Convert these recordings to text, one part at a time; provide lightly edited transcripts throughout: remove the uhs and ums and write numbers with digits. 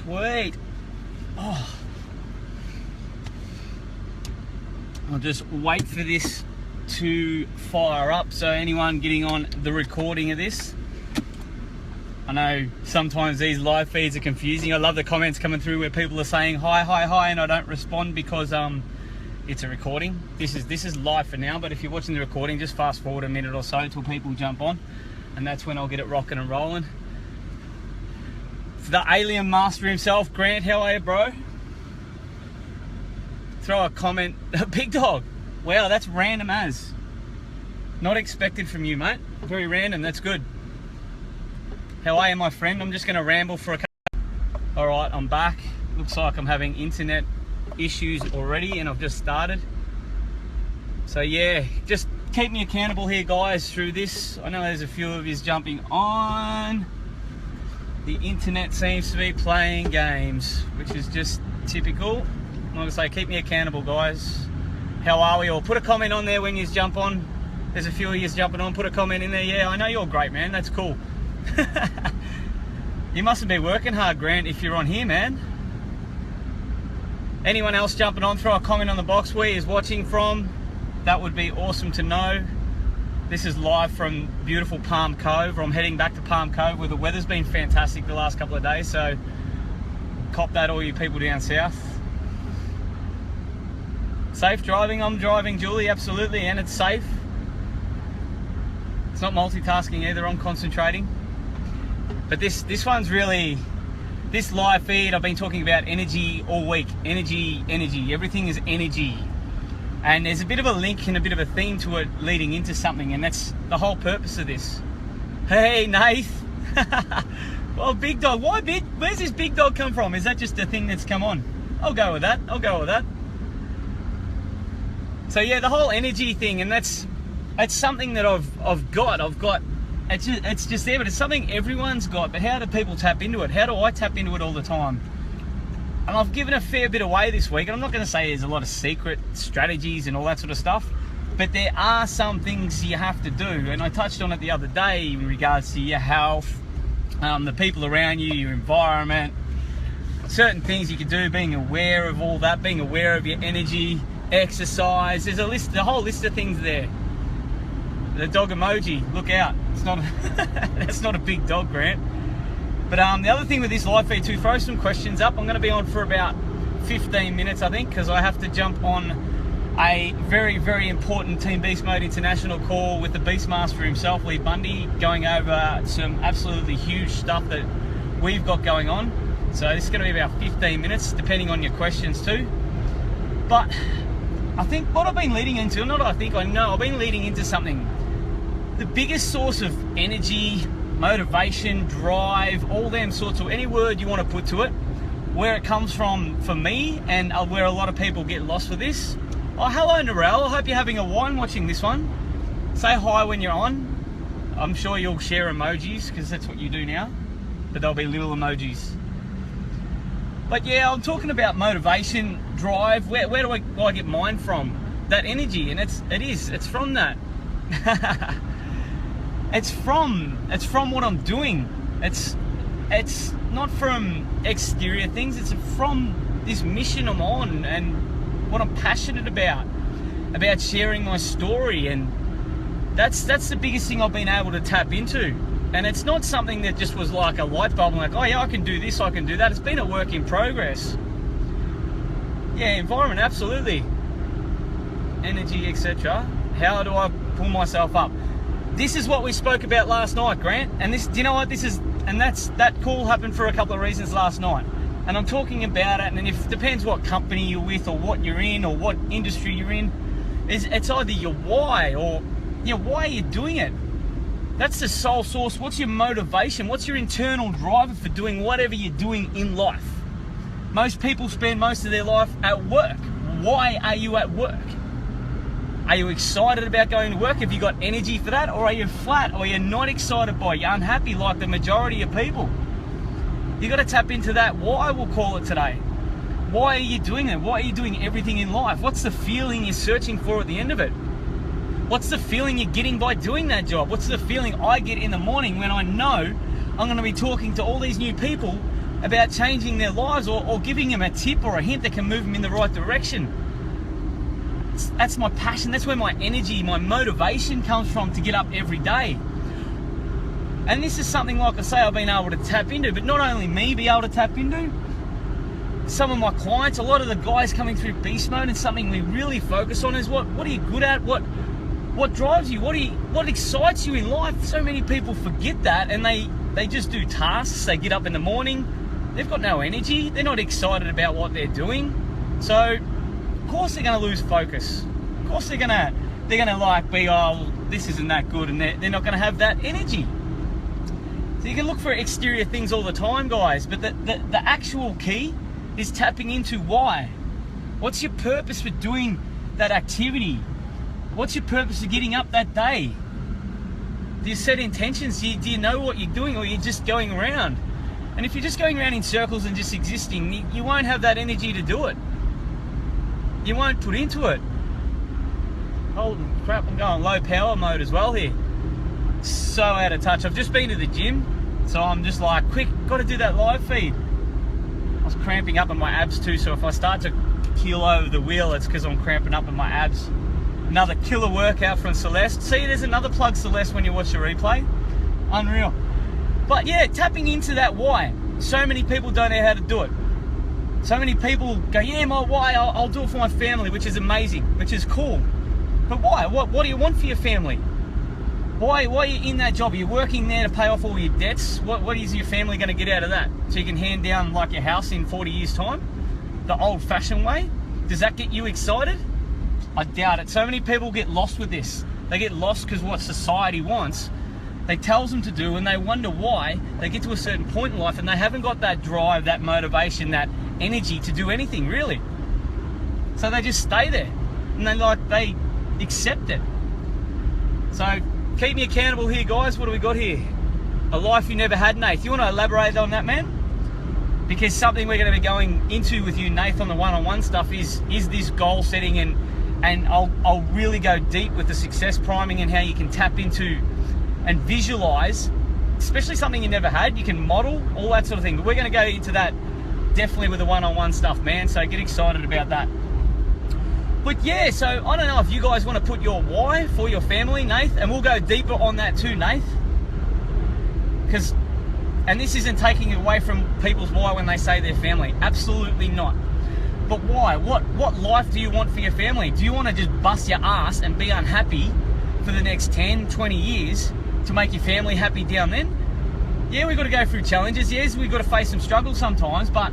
Sweet. Oh. I'll just wait for this to fire up. So anyone getting on the recording of this, I know sometimes these live feeds are confusing. I love the comments coming through where people are saying hi, hi, hi, and I don't respond because it's a recording. This is live for now, but if you're watching the recording, just fast forward a minute or so until people jump on, and that's when I'll get it rocking and rolling. For the alien master himself, Grant, how are you, bro? Throw a comment. Big dog. Wow, that's random as. Not expected from you, mate. Very random, that's good. How are you, my friend? I'm just going to ramble for a couple. All right, I'm back. Looks like I'm having internet issues already, and I've just started. So yeah, just keep me accountable here, guys, through this. I know there's a few of you jumping on. The internet seems to be playing games, which is just typical. I'm going to say, keep me accountable, guys. How are we all? Put a comment on there when you jump on. There's a few of you jumping on. Put a comment in there. Yeah, I know you're great, man. That's cool. You mustn't be working hard, Grant, if you're on here, man. Anyone else jumping on, throw a comment on the box where you're watching from. That would be awesome to know. This is live from beautiful Palm Cove. I'm heading back to Palm Cove where the weather's been fantastic the last couple of days, so cop that, all you people down south. Safe driving. I'm driving, Julie, absolutely, and it's safe. It's not multitasking either, I'm concentrating. But this one's really, this live feed, I've been talking about energy all week. Energy, energy, everything is energy. And there's a bit of a link and a bit of a theme to it leading into something, and that's the whole purpose of this. Hey, Nath. Well, big dog, why big? Where's this big dog come from? Is that just a thing that's come on? I'll go with that, I'll go with that. So yeah, the whole energy thing, and it's something that I've got, it's just there, but it's something everyone's got, but how do people tap into it? How do I tap into it all the time? And I've given a fair bit away this week, and I'm not going to say there's a lot of secret strategies and all that sort of stuff, but there are some things you have to do, and I touched on it the other day in regards to your health, the people around you, your environment, certain things you can do, being aware of all that, being aware of your energy, exercise. There's a whole list of things there. The dog emoji, look out. It's not that's not a big dog, Grant. But the other thing with this live feed too, throw some questions up. I'm going to be on for about 15 minutes, I think, because I have to jump on a very, very important Team Beast Mode International call with the Beastmaster himself, Lee Bundy, going over some absolutely huge stuff that we've got going on. So this is going to be about 15 minutes, depending on your questions too. But I think what I've been leading into, I know I've been leading into something. The biggest source of energy, motivation, drive, all them sorts of, any word you want to put to it, where it comes from for me, and where a lot of people get lost with this. Oh, hello, Narelle. I hope you're having a wine watching this one. Say hi when you're on. I'm sure you'll share emojis, because that's what you do now, but there'll be little emojis. But yeah, I'm talking about motivation, drive. Where do I get mine from? That energy, and it's from that. It's from what I'm doing. It's not from exterior things. It's from this mission I'm on and what I'm passionate about sharing my story, and that's the biggest thing I've been able to tap into. And it's not something that just was like a light bulb, like, oh yeah, I can do this, I can do that. It's been a work in progress. Yeah, environment, absolutely. Energy, etc. How do I pull myself up? This is what we spoke about last night, Grant. And this, do you know what this is? And that call happened for a couple of reasons last night. And I'm talking about it, and it depends what company you're with, or what you're in, or what industry you're in. It's either your why, or why are you doing it? That's the sole source. What's your motivation? What's your internal driver for doing whatever you're doing in life? Most people spend most of their life at work. Why are you at work? Are you excited about going to work? Have you got energy for that? Or are you flat? Or you're not excited by it? You're unhappy like the majority of people? You got to tap into that why, we'll call it today. Why are you doing it? Why are you doing everything in life? What's the feeling you're searching for at the end of it? What's the feeling you're getting by doing that job? What's the feeling I get in the morning when I know I'm going to be talking to all these new people about changing their lives or giving them a tip or a hint that can move them in the right direction. That's my passion. That's where my energy, my motivation comes from to get up every day. And this is something, like I say, I've been able to tap into, but not only me be able to tap into, some of my clients, a lot of the guys coming through beast mode, and something we really focus on is what are you good at? What drives you? What excites you in life? So many people forget that, and they just do tasks. They get up in the morning, they've got no energy, they're not excited about what they're doing. So of course they're going to lose focus. Of course they're going to like be, oh, this isn't that good, and they're not going to have that energy. So you can look for exterior things all the time, guys, but the actual key is tapping into why. What's your purpose for doing that activity? What's your purpose for getting up that day? Do you set intentions? Do you know what you're doing, or you're just going around? And if you're just going around in circles and just existing, you won't have that energy to do it. You won't put into it. Holy crap, I'm going low power mode as well here. So out of touch. I've just been to the gym, so I'm just like, quick, got to do that live feed. I was cramping up in my abs too, so if I start to keel over the wheel, it's because I'm cramping up in my abs. Another killer workout from Celeste. See, there's another plug, Celeste, when you watch the replay. Unreal. But yeah, tapping into that why. So many people don't know how to do it. So many people go, yeah, my why, I'll do it for my family, which is amazing, which is cool. But why? What do you want for your family? Why are you in that job? Are you working there to pay off all your debts? What is your family going to get out of that? So you can hand down like your house in 40 years' time? The old-fashioned way? Does that get you excited? I doubt it. So many people get lost with this. They get lost because what society wants, they tells them to do, and they wonder why. They get to a certain point in life and they haven't got that drive, that motivation, that energy to do anything, really. So they just stay there, and they accept it. So keep me accountable here, guys. What do we got here? A life you never had, Nath. You want to elaborate on that, man? Because something we're going to be going into with you, Nath, on the one-on-one stuff is this goal setting, and I'll really go deep with the success priming and how you can tap into and visualize, especially something you never had. You can model, all that sort of thing. But we're going to go into that definitely with the one-on-one stuff, man. So get excited about that. But yeah, so I don't know if you guys want to put your why for your family, Nath, and we'll go deeper on that too, Nath. And this isn't taking away from people's why when they say their family. Absolutely not. But why? What life do you want for your family? Do you want to just bust your ass and be unhappy for the next 10, 20 years to make your family happy down then? Yeah, we've got to go through challenges. Yes, we've got to face some struggles sometimes, but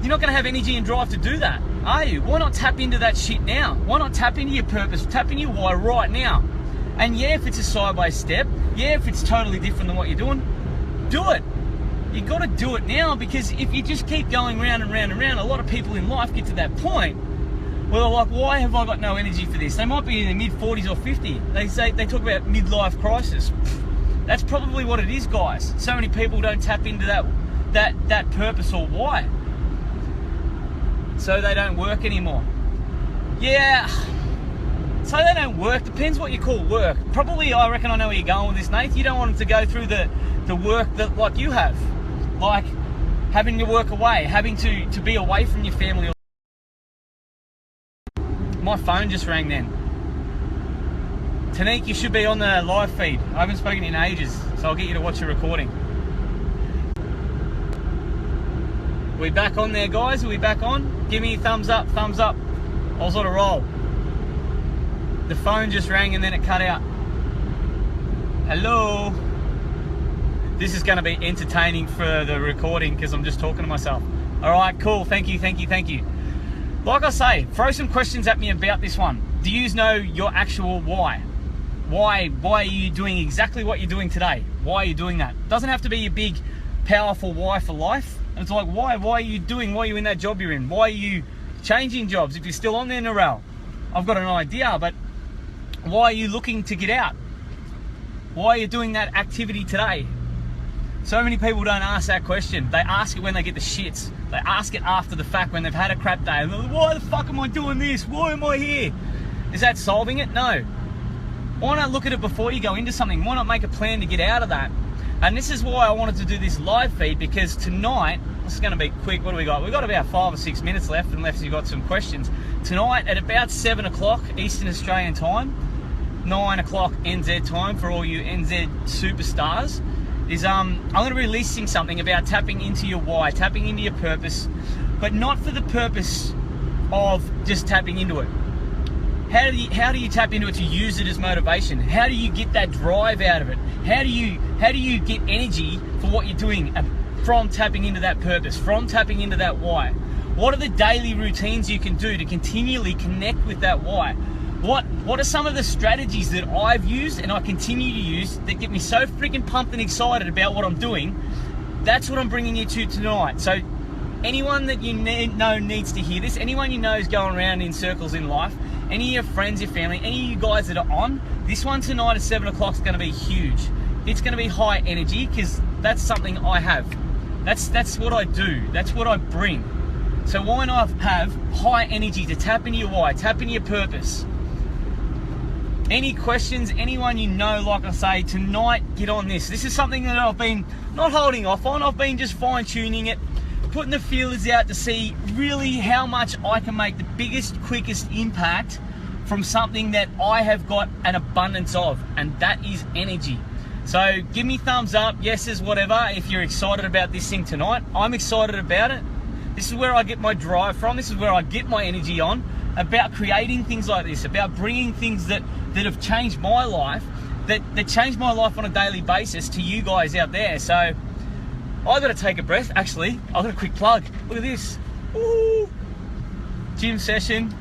you're not going to have energy and drive to do that, are you? Why not tap into that shit now? Why not tap into your purpose, tap into your why right now? And yeah, if it's a sideways step, yeah, if it's totally different than what you're doing, do it. You got to do it now, because if you just keep going round and round and round, a lot of people in life get to that point where they're like, why have I got no energy for this? They might be in their mid-40s or 50. They talk about midlife crisis. That's probably what it is, guys. So many people don't tap into that purpose or why. So they don't work anymore. Yeah, so they don't work. Depends what you call work. Probably, I reckon I know where you're going with this, Nate. You don't want them to go through the work that like you have. Like having to work away, having to be away from your family. My phone just rang then. Tanique, you should be on the live feed. I haven't spoken in ages, so I'll get you to watch the recording. Are we back on there, guys? Are we back on? Give me a thumbs up, thumbs up. I was on a roll. The phone just rang and then it cut out. Hello? This is going to be entertaining for the recording because I'm just talking to myself. All right, cool. Thank you, thank you, thank you. Like I say, throw some questions at me about this one. Do you know your actual why? Why are you doing exactly what you're doing today? Why are you doing that? Doesn't have to be your big, powerful why for life. It's like, why are you doing, why are you in that job you're in? Why are you changing jobs if you're still on there, Narelle? I've got an idea, but why are you looking to get out? Why are you doing that activity today? So many people don't ask that question. They ask it when they get the shits. They ask it after the fact when they've had a crap day. And they're like, why the fuck am I doing this? Why am I here? Is that solving it? No. Why not look at it before you go into something? Why not make a plan to get out of that? And this is why I wanted to do this live feed, because tonight, this is going to be quick. What do we got? We've got about 5 or 6 minutes left, unless you've got some questions. Tonight at about 7 o'clock Eastern Australian time, 9 o'clock NZ time for all you NZ superstars, is I'm going to be releasing something about tapping into your why, tapping into your purpose, but not for the purpose of just tapping into it. How do you tap into it to use it as motivation? How do you get that drive out of it? How do you get energy for what you're doing from tapping into that purpose, from tapping into that why? What are the daily routines you can do to continually connect with that why? What are some of the strategies that I've used and I continue to use that get me so freaking pumped and excited about what I'm doing? That's what I'm bringing you to tonight. So anyone that you know needs to hear this, anyone you know is going around in circles in life, any of your friends, your family, any of you guys that are on, this one tonight at 7 o'clock is going to be huge. It's going to be high energy, because that's something I have. That's what I do. That's what I bring. So why not have high energy to tap into your why, tap into your purpose? Any questions, anyone you know, like I say, tonight, get on this. This is something that I've been not holding off on. I've been just fine-tuning it, putting the feelers out to see really how much I can make the biggest, quickest impact from something that I have got an abundance of, and that is energy. So give me thumbs up, yeses, whatever, if you're excited about this thing tonight. I'm excited about it. This is where I get my drive from. This is where I get my energy on, about creating things like this, about bringing things that have changed my life, that change my life on a daily basis to you guys out there. So I got to take a breath. Actually, I got a quick plug. Look at this. Ooh. Gym session,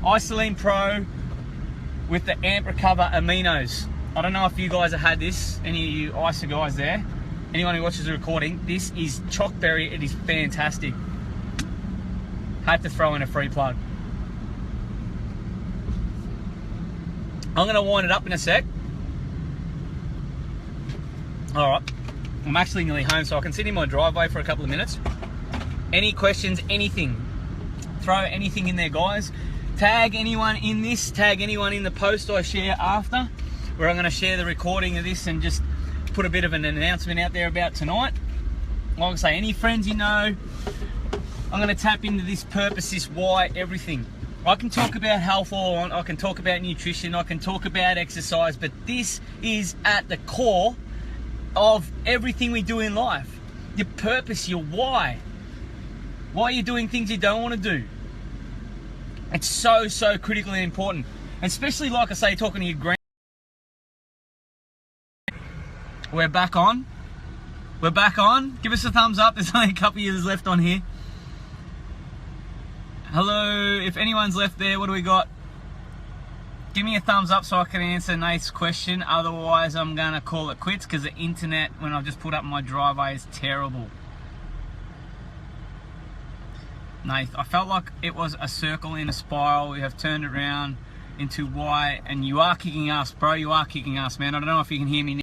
Isoline Pro with the Amp Recover Aminos. I don't know if you guys have had this, any of you ISA guys there, anyone who watches the recording. This is chockberry. It is fantastic. Had to throw in a free plug. I'm going to wind it up in a sec. All right, I'm actually nearly home, so I can sit in my driveway for a couple of minutes. Any questions, anything, throw anything in there, guys. Tag anyone in this, tag anyone in the post I share after, where I'm going to share the recording of this and just put a bit of an announcement out there about tonight. Like I say, any friends you know, I'm going to tap into this purpose, this why, everything. I can talk about health all I want, I can talk about nutrition, I can talk about exercise, but this is at the core of everything we do in life. Your purpose, your why. Why you're doing things you don't want to do. It's so, so critically important. And especially, like I say, talking to your grand. We're back on. We're back on. Give us a thumbs up. There's only a couple of years left on here. Hello, if anyone's left there, what do we got? Give me a thumbs up so I can answer Nate's question. Otherwise, I'm going to call it quits, because the internet, when I've just put up my driveway, is terrible. Nate, I felt like it was a circle in a spiral. We have turned it around into why, and you are kicking ass, bro. You are kicking ass, man. I don't know if you can hear me now.